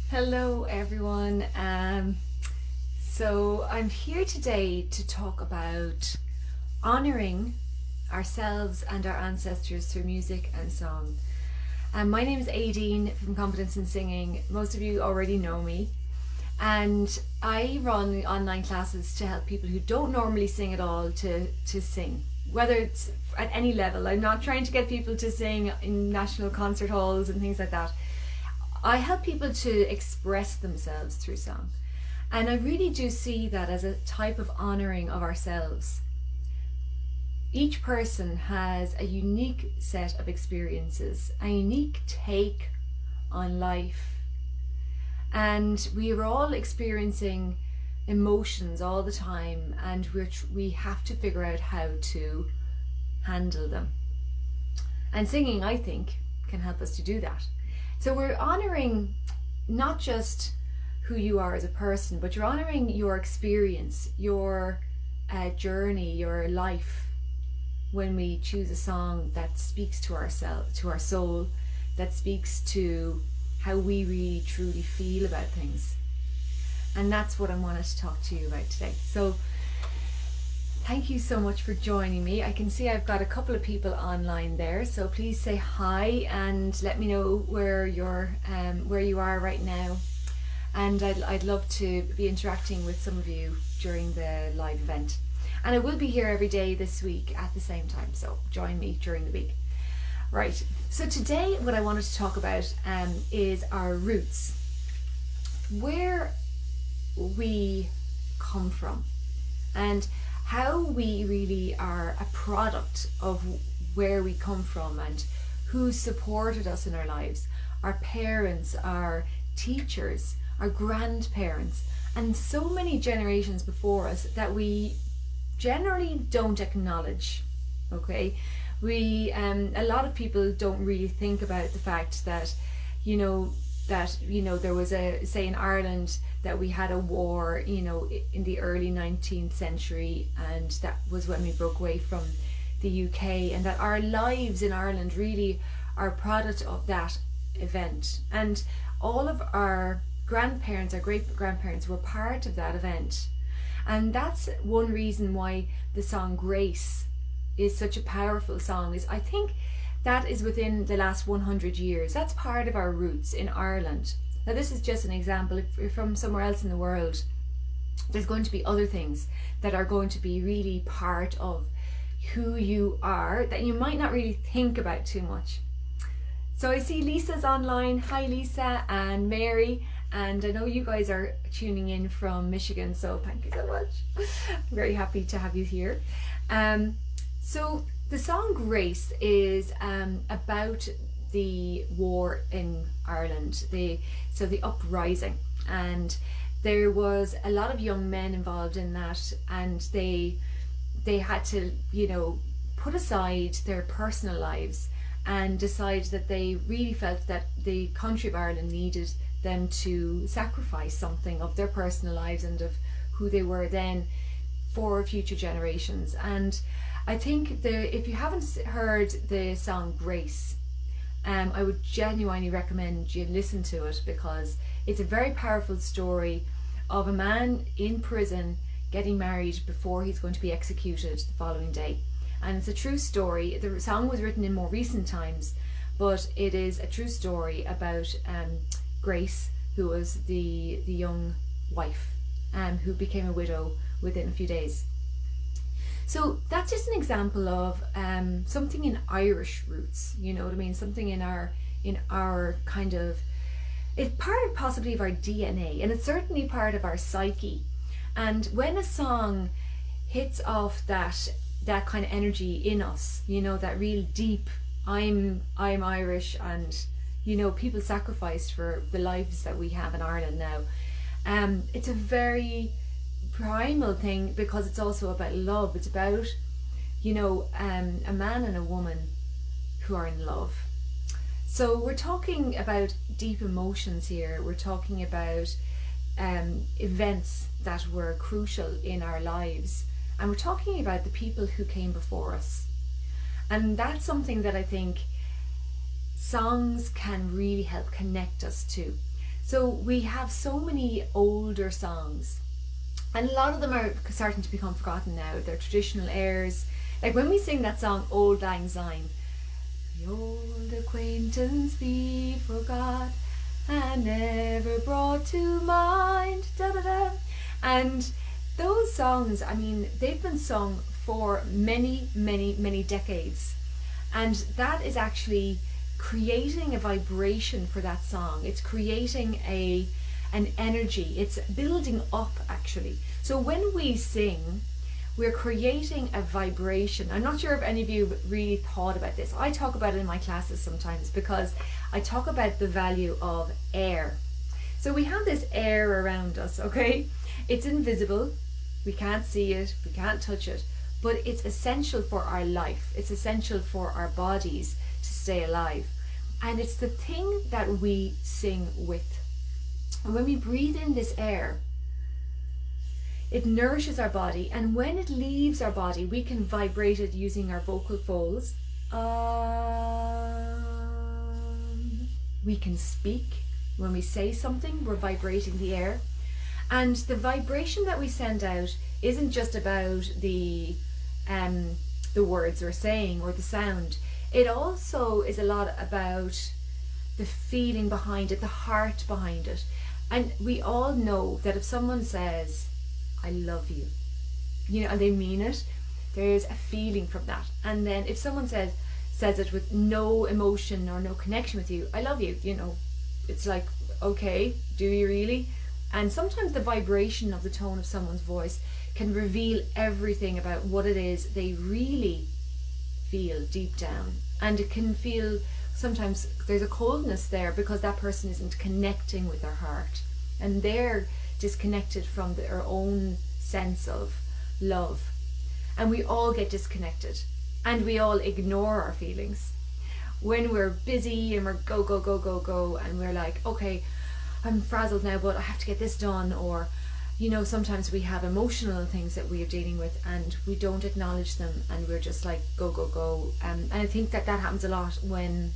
Hello, everyone. So I'm here today to talk about honoring ourselves and our ancestors through music and song. My name is Aideen from Confidence in Singing. Most of you already know me. And I run online classes to help people who don't normally sing at all to sing, whether it's at any level. I'm not trying to get people to sing in national concert halls and things like that. I help people to express themselves through song. And I really do see that as a type of honouring of ourselves. Each person has a unique set of experiences, a unique take on life. And we are all experiencing emotions all the time, and we have to figure out how to handle them. And singing, I think, can help us to do that. So we're honouring not just who you are as a person, but you're honouring your experience, your journey, your life, when we choose a song that speaks to ourselves, to our soul, that speaks to how we really truly feel about things. And that's what I wanted to talk to you about today. So thank you so much for joining me. I can see I've got a couple of people online there, so please say hi and let me know where you are right now. And I'd love to be interacting with some of you during the live event. And I will be here every day this week at the same time, so join me during the week. Right, so today what I wanted to talk about is our roots, where we come from, and how we really are a product of where we come from and who supported us in our lives. Our parents, our teachers, our grandparents, and so many generations before us that we generally don't acknowledge. Okay, a lot of people don't really think about the fact that there was say in Ireland that we had a war in the early 19th century, and that was when we broke away from the UK, and that our lives in Ireland really are a product of that event, and all of our grandparents, our great grandparents, were part of that event. And that's one reason why the song Grace is such a powerful song, is I think that is within the last 100 years. That's part of our roots in Ireland. Now this is just an example. If you're from somewhere else in the world, there's going to be other things that are going to be really part of who you are that you might not really think about too much. So I see Lisa's online. Hi Lisa and Mary. And I know you guys are tuning in from Michigan, so thank you so much. I'm very happy to have you here. So the song Grace is about the war in Ireland, the uprising, and there was a lot of young men involved in that, and they had to put aside their personal lives and decide that they really felt that the country of Ireland needed them to sacrifice something of their personal lives and of who they were then for future generations. And I think if you haven't heard the song Grace, I would genuinely recommend you listen to it, because it's a very powerful story of a man in prison getting married before he's going to be executed the following day. And it's a true story. The song was written in more recent times, but it is a true story about Grace, who was the young wife who became a widow within a few days. So that's just an example of something in Irish roots, you know what I mean? Something in our kind of, it's part possibly of our DNA, and it's certainly part of our psyche. And when a song hits off that kind of energy in us, that real deep, I'm Irish, and people sacrificed for the lives that we have in Ireland now. It's a very primal thing, because it's also about love. It's about a man and a woman who are in love. So we're talking about deep emotions here. We're talking about events that were crucial in our lives, and we're talking about the people who came before us. And that's something that I think songs can really help connect us to. So we have so many older songs, and a lot of them are starting to become forgotten now. They're traditional airs. Like when we sing that song, Old Lang Syne, the old acquaintance be forgot and never brought to mind, da da da. And those songs, I mean, they've been sung for many, many, many decades. And that is actually creating a vibration for that song. It's creating an energy. It's building up, actually. So when we sing, we're creating a vibration. I'm not sure if any of you really thought about this. I talk about it in my classes sometimes because I talk about the value of air. So we have this air around us, okay? It's invisible. We can't see it. We can't touch it. But it's essential for our life. It's essential for our bodies to stay alive. And it's the thing that we sing with. And when we breathe in this air, it nourishes our body, and when it leaves our body, we can vibrate it using our vocal folds. We can speak. When we say something, we're vibrating the air. And the vibration that we send out isn't just about the words we're saying or the sound. It also is a lot about the feeling behind it, the heart behind it. And we all know that if someone says, I love you, you know, and they mean it, there's a feeling from that. And then if someone says it with no emotion or no connection with you, I love you, you know, it's like, okay, do you really? And sometimes the vibration of the tone of someone's voice can reveal everything about what it is they really feel deep down. And it can feel, sometimes there's a coldness there because that person isn't connecting with their heart, and they're disconnected from their own sense of love. And we all get disconnected, and we all ignore our feelings when we're busy and we're go go go go go, and we're like, okay, I'm frazzled now, but I have to get this done. Or, you know, sometimes we have emotional things that we are dealing with and we don't acknowledge them, and we're just like go go go. And I think that happens a lot when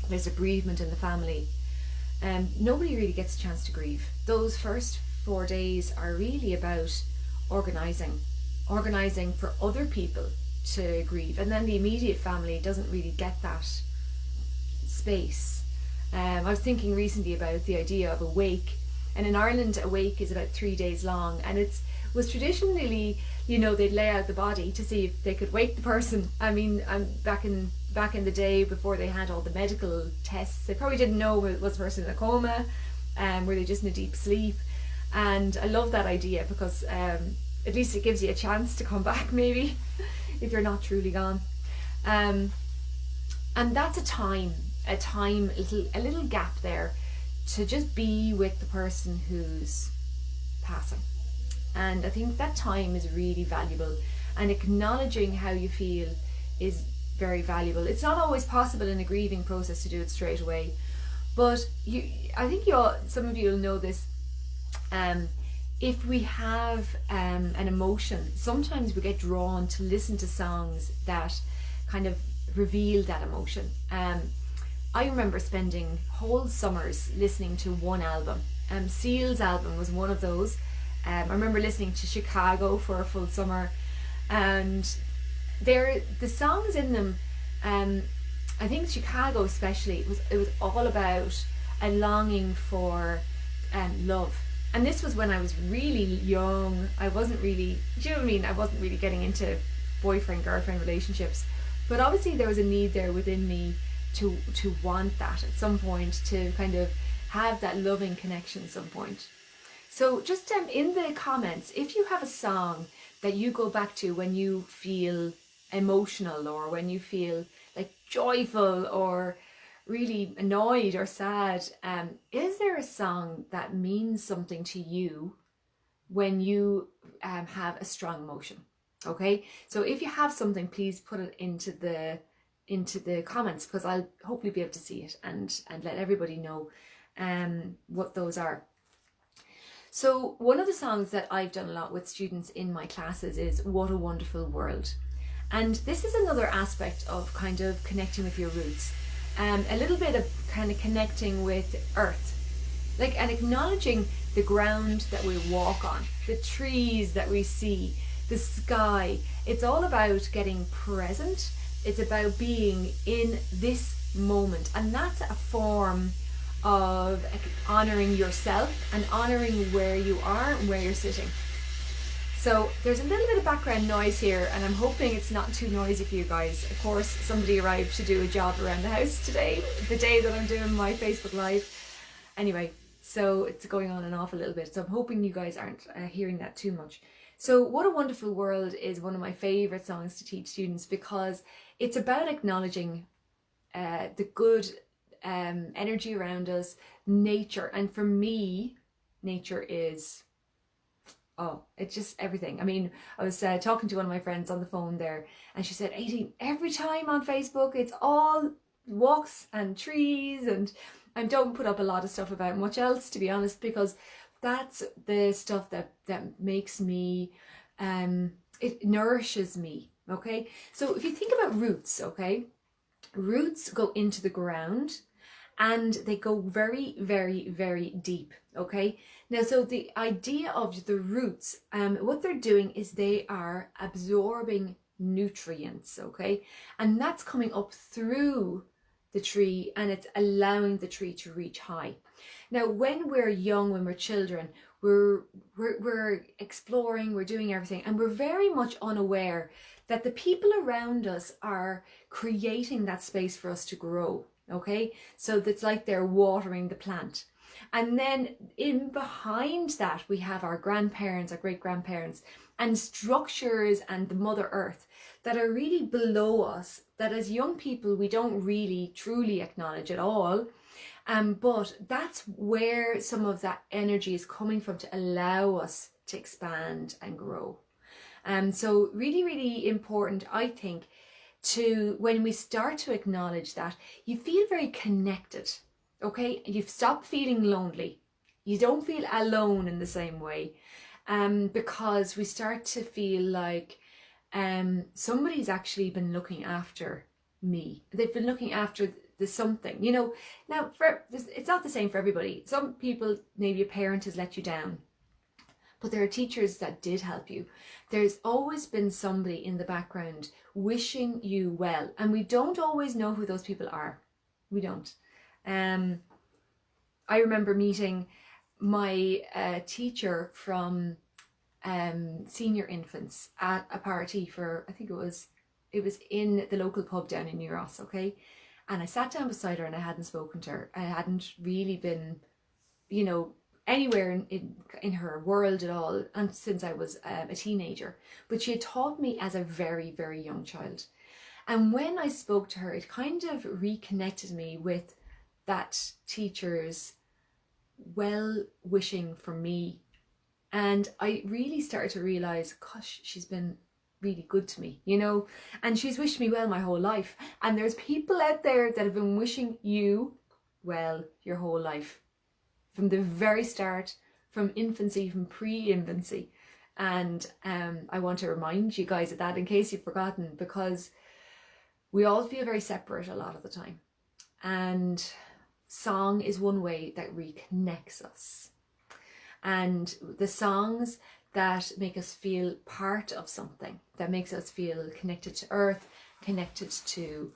there's a bereavement in the family. Nobody really gets a chance to grieve. Those first 4 days are really about organizing for other people to grieve, and then the immediate family doesn't really get that space. I was thinking recently about the idea of a wake, and in Ireland a wake is about 3 days long, and it was traditionally, you know, they'd lay out the body to see if they could wake the person. I mean, back in the day, before they had all the medical tests, they probably didn't know was the person in a coma, were they just in a deep sleep. And I love that idea because at least it gives you a chance to come back, maybe, if you're not truly gone. And that's a little gap there to just be with the person who's passing. And I think that time is really valuable, and acknowledging how you feel is very valuable. It's not always possible in a grieving process to do it straight away, but I think some of you will know this. If we have an emotion, sometimes we get drawn to listen to songs that kind of reveal that emotion. I remember spending whole summers listening to one album. Seal's album was one of those. I remember listening to Chicago for a full summer, and the songs in them, I think Chicago especially, it was all about a longing for love. And this was when I was really young. I wasn't really, do you know what I mean? I wasn't really getting into boyfriend-girlfriend relationships. But obviously there was a need there within me to want that at some point, to kind of have that loving connection at some point. So just in the comments, if you have a song that you go back to when you feel emotional, or when you feel like joyful or really annoyed or sad, is there a song that means something to you when you have a strong emotion? Okay, so if you have something, please put it into the comments, because I'll hopefully be able to see it and let everybody know what those are. So one of the songs that I've done a lot with students in my classes is What a Wonderful World. And this is another aspect of kind of connecting with your roots. A little bit of kind of connecting with earth. like, and acknowledging the ground that we walk on, the trees that we see, the sky. It's all about getting present. It's about being in this moment, and that's a form of honoring yourself and honoring where you are and where you're sitting. So there's a little bit of background noise here, and I'm hoping it's not too noisy for you guys. Of course, somebody arrived to do a job around the house today, the day that I'm doing my Facebook Live. Anyway, so it's going on and off a little bit, so I'm hoping you guys aren't hearing that too much. So What a Wonderful World is one of my favourite songs to teach students, because it's about acknowledging the good energy around us, nature. And for me, nature is, oh, it's just everything. I mean, I was talking to one of my friends on the phone there, and she said, Aideen, every time on Facebook, it's all walks and trees, and I don't put up a lot of stuff about much else, to be honest, because that's the stuff that makes me, it nourishes me, okay? So if you think about roots, okay, roots go into the ground, and they go very, very, very deep, okay? Now, so the idea of the roots, what they're doing is they are absorbing nutrients, okay? And that's coming up through the tree, and it's allowing the tree to reach high. Now, when we're young, when we're children, we're exploring, we're doing everything, and we're very much unaware that the people around us are creating that space for us to grow, okay? So it's like they're watering the plant. And then in behind that, we have our grandparents, our great-grandparents, and structures and the Mother Earth that are really below us, that as young people, we don't really truly acknowledge at all. But that's where some of that energy is coming from to allow us to expand and grow. So really, really important, I think, to when we start to acknowledge that, you feel very connected, okay? You've stopped feeling lonely. You don't feel alone in the same way, because we start to feel like somebody's actually been looking after me. They've been looking after the something, you know. Now, it's not the same for everybody. Some people, maybe a parent has let you down, but there are teachers that did help you. There's always been somebody in the background wishing you well, and we don't always know who those people are. We don't. I remember meeting my teacher from senior infants at a party for, I think it was in the local pub down in New Ross, okay? And I sat down beside her, and I hadn't spoken to her. I hadn't really been, you know, anywhere in her world at all, and since I was a teenager. But she had taught me as a very, very young child. And when I spoke to her, it kind of reconnected me with that teacher's well-wishing for me. And I really started to realize, gosh, she's been really good to me, you know, and she's wished me well my whole life. And there's people out there that have been wishing you well your whole life, from the very start, from infancy, from pre-infancy. And I want to remind you guys of that in case you've forgotten, because we all feel very separate a lot of the time. And song is one way that reconnects us. And the songs that make us feel part of something, that makes us feel connected to earth, connected to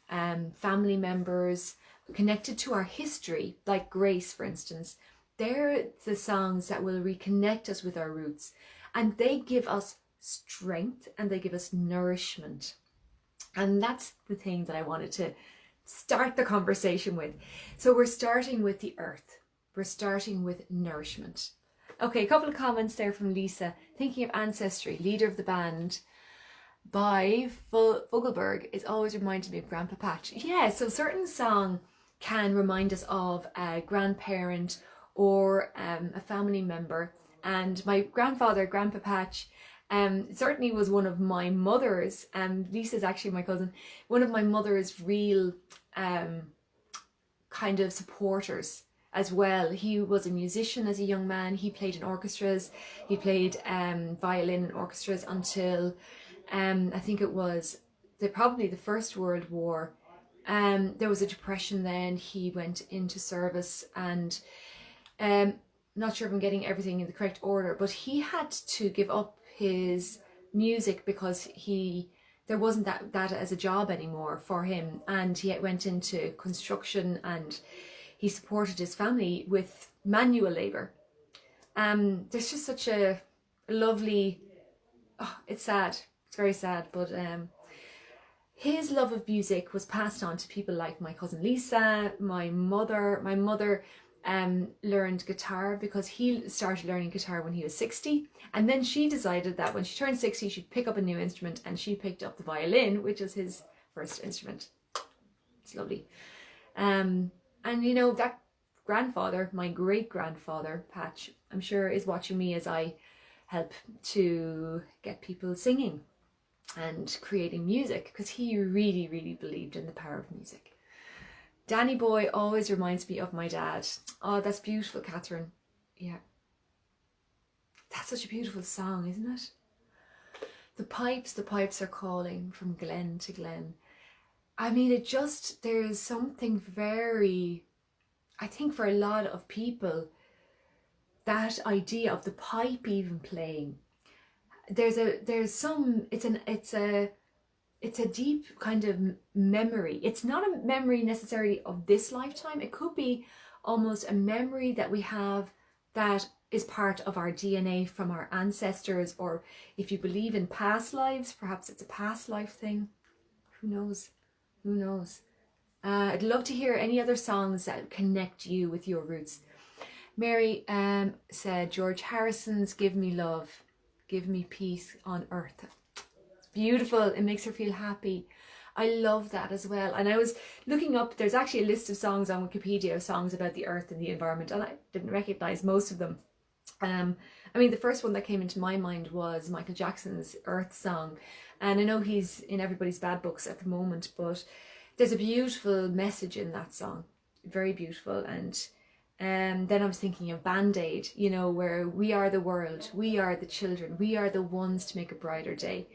family members, connected to our history, like Grace, for instance, they're the songs that will reconnect us with our roots, and they give us strength and they give us nourishment. And that's the thing that I wanted to start the conversation with. So we're starting with the earth. We're starting with nourishment. Okay, a couple of comments there from Lisa. Thinking of ancestry, leader of the band by Fogelberg is always reminded me of Grandpa Patch. Yeah, so a certain song can remind us of a grandparent or a family member. And my grandfather, Grandpa Patch, certainly was one of my mother's, Lisa's actually my cousin, one of my mother's real kind of supporters as well. He was a musician as a young man. He played in orchestras. He played violin in orchestras until I think it was probably the First World War. There was a depression then. He went into service, and not sure if I'm getting everything in the correct order, but he had to give up his music because there wasn't that as a job anymore for him, and he went into construction, and he supported his family with manual labor. There's just such a lovely, oh, it's sad, it's very sad, but his love of music was passed on to people like my cousin Lisa, my mother. My mother learned guitar because he started learning guitar when he was 60, and then she decided that when she turned 60 she'd pick up a new instrument, and she picked up the violin, which was his first instrument. It's lovely. And you know, that grandfather, my great grandfather Patch, I'm sure is watching me as I help to get people singing and creating music, because he really, really believed in the power of music. Danny Boy always reminds me of my dad. Oh, that's beautiful, Catherine. Yeah. That's such a beautiful song, isn't it? The pipes are calling from glen to glen. I mean, there's something very, I think for a lot of people, that idea of the pipe even playing, it's a deep kind of memory. It's not a memory necessarily of this lifetime. It could be almost a memory that we have that is part of our DNA from our ancestors, or if you believe in past lives, perhaps it's a past life thing. Who knows? Who knows? I'd love to hear any other songs that connect you with your roots. Mary said George Harrison's Give Me Love, Give Me Peace on Earth. It's beautiful. It makes her feel happy. I love that as well. And I was looking up, there's actually a list of songs on Wikipedia of songs about the earth and the environment, and I didn't recognize most of them. I mean, the first one that came into my mind was Michael Jackson's Earth song. And I know he's in everybody's bad books at the moment, but there's a beautiful message in that song. Very beautiful. And then I was thinking of Band-Aid, you know, where we are the world, we are the children, we are the ones to make a brighter day.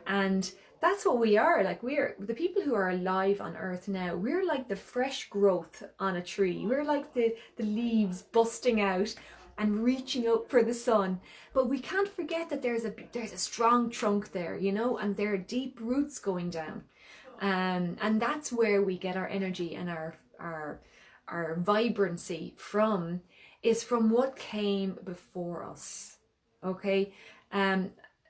And that's what we are. Like, we're the people who are alive on Earth now. We're like the fresh growth on a tree. We're like the leaves busting out and reaching up for the sun. But we can't forget that there's a strong trunk there, you know, and there are deep roots going down. And that's where we get our energy and our vibrancy from, is from what came before us. Okay.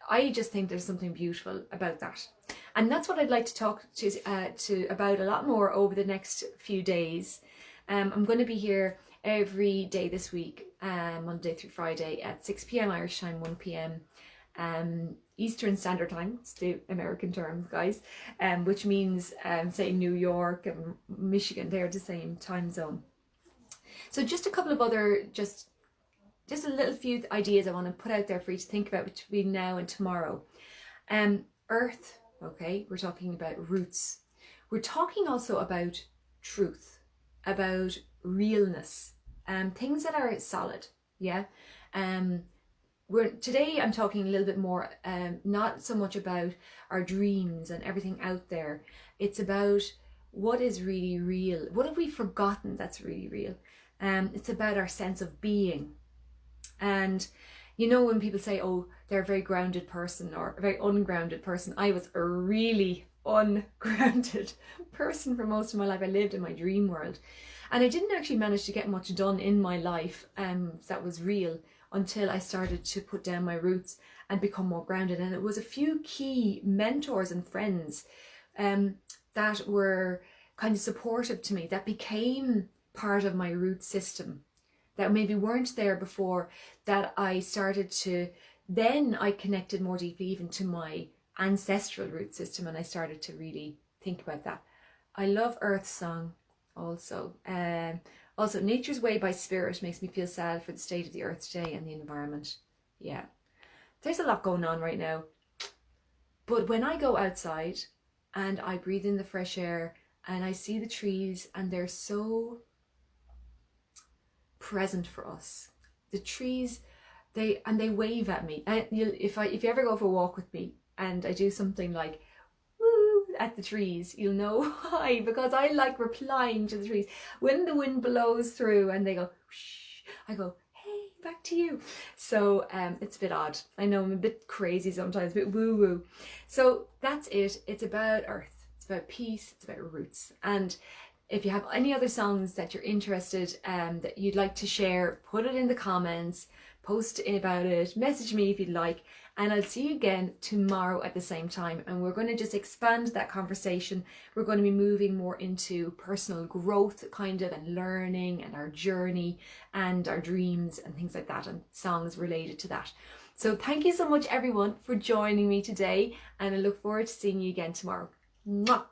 I just think there's something beautiful about that. And that's what I'd like to talk to about a lot more over the next few days. I'm going to be here every day this week, Monday through Friday at 6 p.m. Irish time, 1 p.m. Eastern Standard Time. It's the American terms, guys, which means say New York and Michigan, they're the same time zone. So just a couple of other, just a little few ideas I want to put out there for you to think about between now and tomorrow. Earth, okay, we're talking about roots. We're talking also about truth, about realness, things that are solid, yeah. Today I'm talking a little bit more, not so much about our dreams and everything out there. It's about what is really real. What have we forgotten that's really real? It's about our sense of being. And you know, when people say, oh, they're a very grounded person or a very ungrounded person, I was a really ungrounded person for most of my life. I lived in my dream world, and I didn't actually manage to get much done in my life that was real until I started to put down my roots and become more grounded. And it was a few key mentors and friends that were kind of supportive to me, that became part of my root system, that maybe weren't there before, that I started to, then I connected more deeply even to my ancestral root system, and I started to really think about that. I love Earth Song also. Also, Nature's Way by Spirit makes me feel sad for the state of the earth today and the environment. Yeah, there's a lot going on right now. But when I go outside and I breathe in the fresh air and I see the trees, and they're so present for us. The trees, they wave at me. And if you ever go for a walk with me and I do something like woo at the trees, you'll know why, because I like replying to the trees. When the wind blows through and they go whoosh, I go, hey, back to you. So it's a bit odd. I know I'm a bit crazy sometimes, a bit woo-woo. So that's it. It's about earth. It's about peace. It's about roots. And if you have any other songs that you're interested that you'd like to share, put it in the comments, post about it, message me if you'd like, and I'll see you again tomorrow at the same time. And we're going to just expand that conversation. We're going to be moving more into personal growth kind of, and learning, and our journey and our dreams and things like that, and songs related to that. So thank you so much everyone for joining me today, and I look forward to seeing you again tomorrow. Mwah!